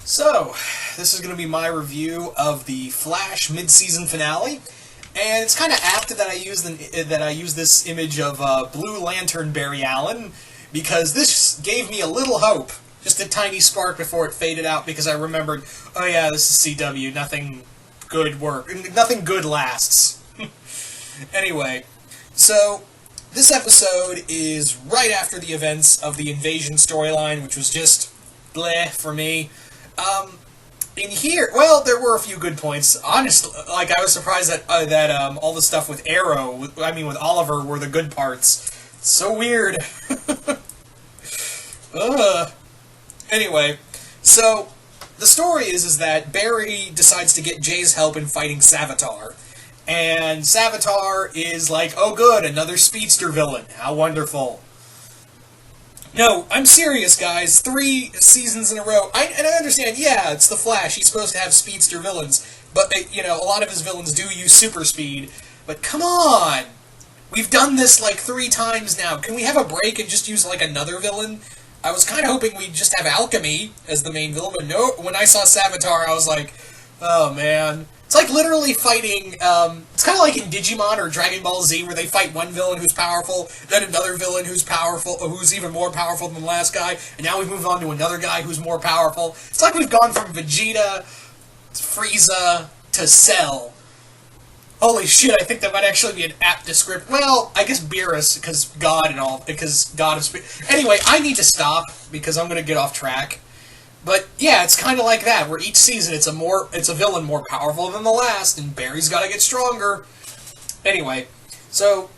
So, this is going to be my review of the Flash mid-season finale, and it's kind of apt that I use this image of Blue Lantern Barry Allen, because this gave me a little hope, just a tiny spark before it faded out, because I remembered, oh yeah, this is CW, nothing good lasts. Anyway, so this episode is right after the events of the Invasion storyline, which was just bleh for me. In here, well, there were a few good points. Honestly, like, I was surprised that all the stuff with Arrow, with Oliver, were the good parts. So weird. Anyway, so the story is that Barry decides to get Jay's help in fighting Savatar. And Savatar is like, oh good, another speedster villain. How wonderful. No, I'm serious, guys. 3 seasons in a row. And I understand, yeah, it's the Flash. He's supposed to have speedster villains. But, a lot of his villains do use super speed. But come on! We've done this, 3 times now. Can we have a break and just use, another villain? I was kind of hoping we'd just have Alchemy as the main villain, but no, when I saw Savatar, I was like, oh, man. It's like literally fighting, it's kind of like in Digimon or Dragon Ball Z, where they fight one villain who's powerful, then another villain who's powerful, who's even more powerful than the last guy, and now we've moved on to another guy who's more powerful. It's like we've gone from Vegeta, Frieza, to Cell. Holy shit, I think that might actually be an apt description. Well, I guess Beerus, because God and all, because God is... Anyway, I need to stop, because I'm going to get off track. But, yeah, it's kind of like that, where each season it's a villain more powerful than the last, and Barry's got to get stronger. Anyway, so,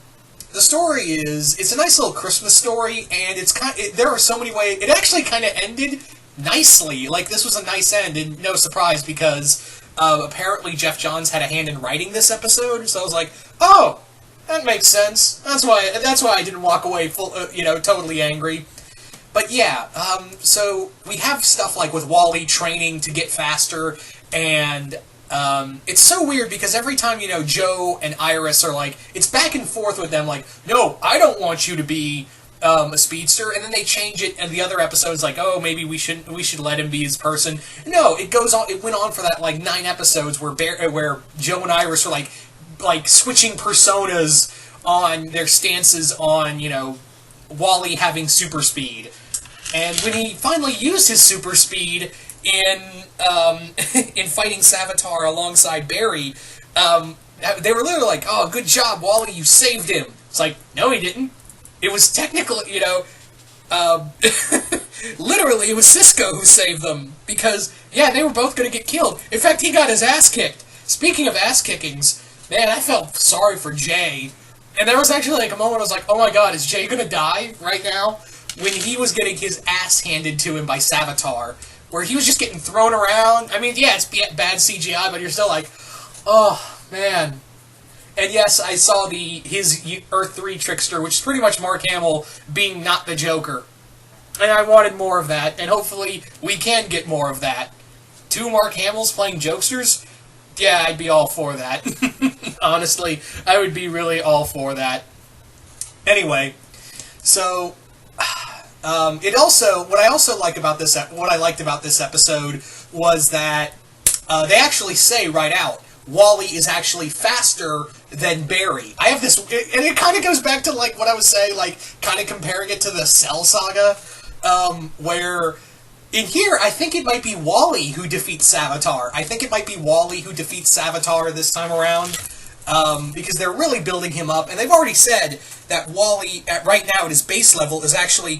the story is, it's a nice little Christmas story, and there are so many ways, it actually kind of ended nicely, this was a nice end, and no surprise, because, apparently Jeff Johns had a hand in writing this episode, so I was like, oh, that makes sense, that's why I didn't walk away totally angry. But yeah, so we have stuff with Wally training to get faster, and it's so weird because every time, Joe and Iris are it's back and forth with them, no, I don't want you to be a speedster, and then they change it, and the other episode's oh, maybe we should let him be his person. No, it went on for that, 9 episodes where Joe and Iris are, switching personas on their stances on, Wally having super speed. And when he finally used his super speed in fighting Savatar alongside Barry, they were literally oh, good job, Wally, you saved him. It's no, he didn't. It was technically, literally, it was Cisco who saved them. Because, yeah, they were both going to get killed. In fact, he got his ass kicked. Speaking of ass kickings, man, I felt sorry for Jay. And there was actually, a moment I was oh my god, is Jay going to die right now? When he was getting his ass handed to him by Savatar, where he was just getting thrown around. I mean, yeah, it's bad CGI, but you're still oh, man. And yes, I saw his Earth 3 trickster, which is pretty much Mark Hamill being not the Joker. And I wanted more of that, and hopefully we can get more of that. 2 Mark Hamills playing jokesters? Yeah, I'd be all for that. Honestly, I would be really all for that. Anyway, so... what I liked about this episode was that they actually say right out, Wally is actually faster than Barry. I have this, and it kind of goes back to what I was saying, kind of comparing it to the Cell saga, where in here I think it might be Wally who defeats Savatar. I think it might be Wally who defeats Savatar this time around. Because they're really building him up, and they've already said that Wally, right now at his base level,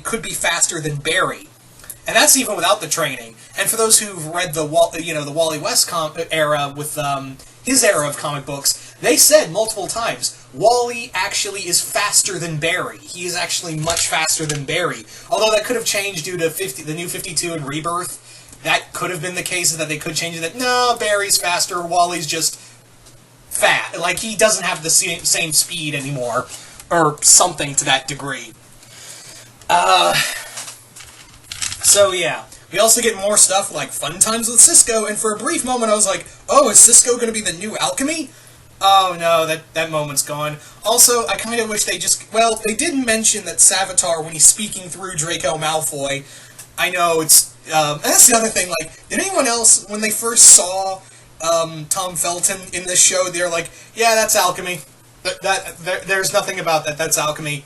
could be faster than Barry, and that's even without the training. And for those who've read the Wally West era with his era of comic books, they said multiple times Wally actually is faster than Barry. He is actually much faster than Barry. Although that could have changed due to the New 52 and Rebirth. That could have been the case that they could change it. That no, Barry's faster. Wally's just fat, he doesn't have the same speed anymore, or something to that degree. So yeah, we also get more stuff Fun Times with Cisco, and for a brief moment I was oh, is Cisco going to be the new Alchemy? Oh no, that moment's gone. Also, I kind of wish they they did mention that Savatar, when he's speaking through Draco Malfoy, I know it's And that's the other thing, like, did anyone else, when they first saw Tom Felton in this show, they're like, yeah, that's alchemy. There's nothing about that, that's alchemy.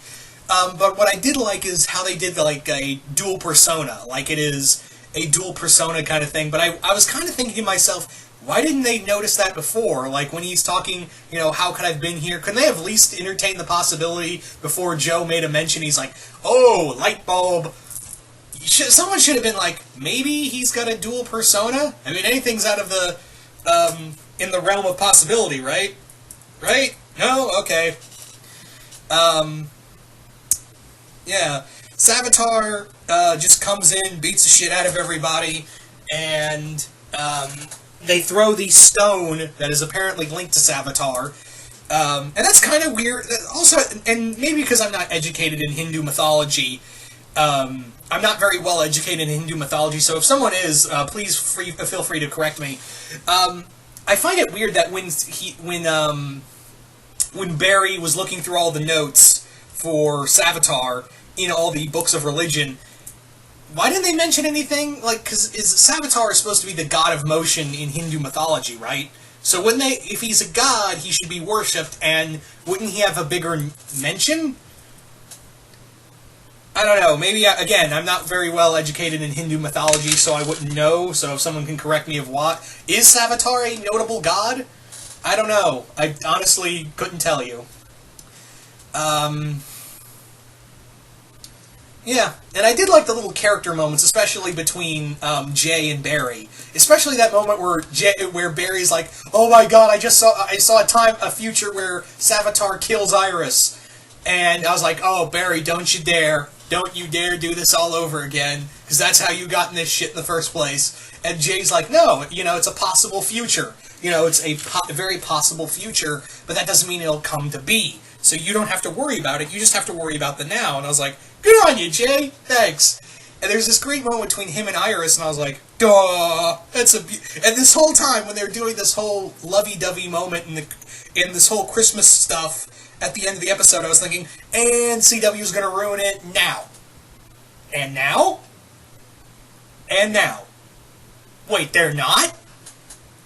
But what I did like is how they did, like, a dual persona. Like, it is a dual persona kind of thing. But I was kind of thinking to myself, why didn't they notice that before? Like, when he's talking, you know, how could I have been here? Couldn't they have at least entertained the possibility before Joe made a mention? He's like, oh, light bulb. Someone should have been like, maybe he's got a dual persona? I mean, anything's out of the, in the realm of possibility, right? Right? No? Okay. Yeah. Savatar, just comes in, beats the shit out of everybody, and, they throw the stone that is apparently linked to Savatar. And that's kind of weird. Also, and maybe because I'm not educated in Hindu mythology, I'm not very well educated in Hindu mythology, so if someone is, please feel free to correct me. I find it weird that when Barry was looking through all the notes for Savatar in all the books of religion, why didn't they mention anything? Like, because Savatar is supposed to be the god of motion in Hindu mythology, right? So if he's a god, he should be worshipped, and wouldn't he have a bigger mention? I don't know, maybe, again, I'm not very well educated in Hindu mythology, so I wouldn't know, so if someone can correct me of what. Is Savatar a notable god? I don't know. I honestly couldn't tell you. Yeah, and I did like the little character moments, especially between Jay and Barry. Especially that moment where Barry's like, "Oh my God, I saw a future where Savatar kills Iris," and I was like, "Oh Barry, don't you dare do this all over again, because that's how you got in this shit in the first place." And Jay's like, "No, you know, it's a possible future. You know, it's a very possible future, but that doesn't mean it'll come to be. So you don't have to worry about it. You just have to worry about the now." And I was like, "Good on you, Jay. Thanks." And there's this great moment between him and Iris, and I was like, "Duh." And this whole time, when they're doing this whole lovey-dovey moment in this whole Christmas stuff at the end of the episode, I was thinking, and CW's going to ruin it now. And now? And now. Wait, they're not?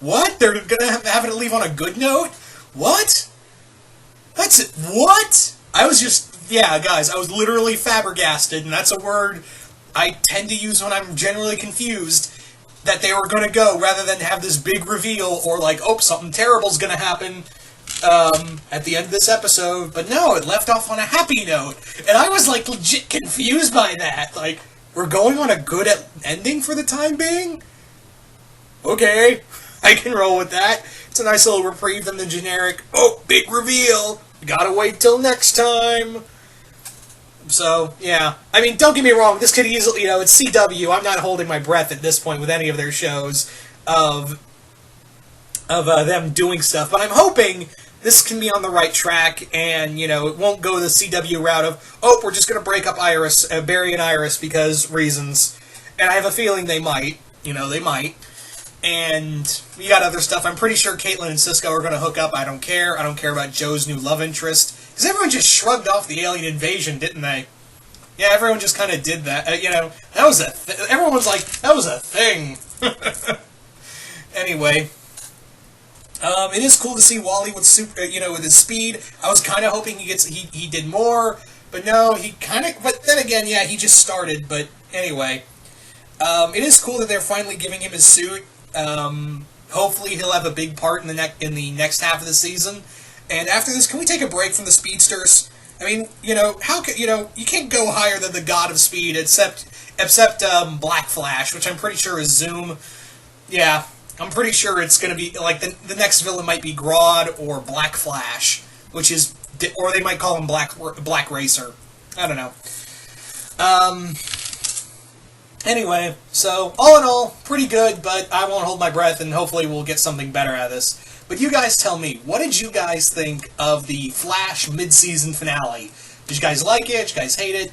What? They're going to have it leave on a good note? What? That's it. What? I was just, yeah, guys, I was literally flabbergasted, and that's a word I tend to use when I'm generally confused, that they were going to go, rather than have this big reveal, or like, oh, something terrible's going to happen at the end of this episode. But no, it left off on a happy note, and I was like legit confused by that. Like, we're going on a good ending for the time being? Okay, I can roll with that. It's a nice little reprieve than the generic, oh, big reveal, gotta wait till next time. So, yeah. I mean, don't get me wrong, this could easily, you know, it's CW, I'm not holding my breath at this point with any of their shows of them doing stuff, but I'm hoping this can be on the right track, and, you know, it won't go the CW route of, oh, we're just gonna break up Barry and Iris because reasons. And I have a feeling they might. You know, they might. And we got other stuff. I'm pretty sure Caitlin and Cisco are going to hook up. I don't care. I don't care about Joe's new love interest. Because everyone just shrugged off the alien invasion, didn't they? Yeah, everyone just kind of did that. You know, that was everyone's like, that was a thing. Anyway. It is cool to see Wally with with his speed. I was kind of hoping he did more. But no, but then again, yeah, he just started. But anyway. It is cool that they're finally giving him his suit. Hopefully he'll have a big part in the next half of the season. And after this, can we take a break from the speedsters? I mean, you know, you can't go higher than the god of speed except Black Flash, which I'm pretty sure is Zoom. Yeah, I'm pretty sure it's going to be, like, the next villain might be Grodd or Black Flash, or they might call him Black Racer. I don't know. Anyway, so, all in all, pretty good, but I won't hold my breath, and hopefully we'll get something better out of this. But you guys tell me, what did you guys think of the Flash mid-season finale? Did you guys like it? Did you guys hate it?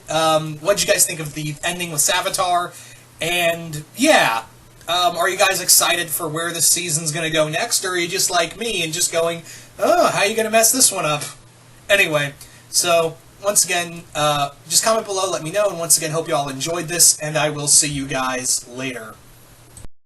What did you guys think of the ending with Savatar? And, yeah, are you guys excited for where this season's going to go next, or are you just like me and just going, oh, how are you going to mess this one up? Anyway, so, once again, just comment below, let me know, and once again, hope you all enjoyed this, and I will see you guys later.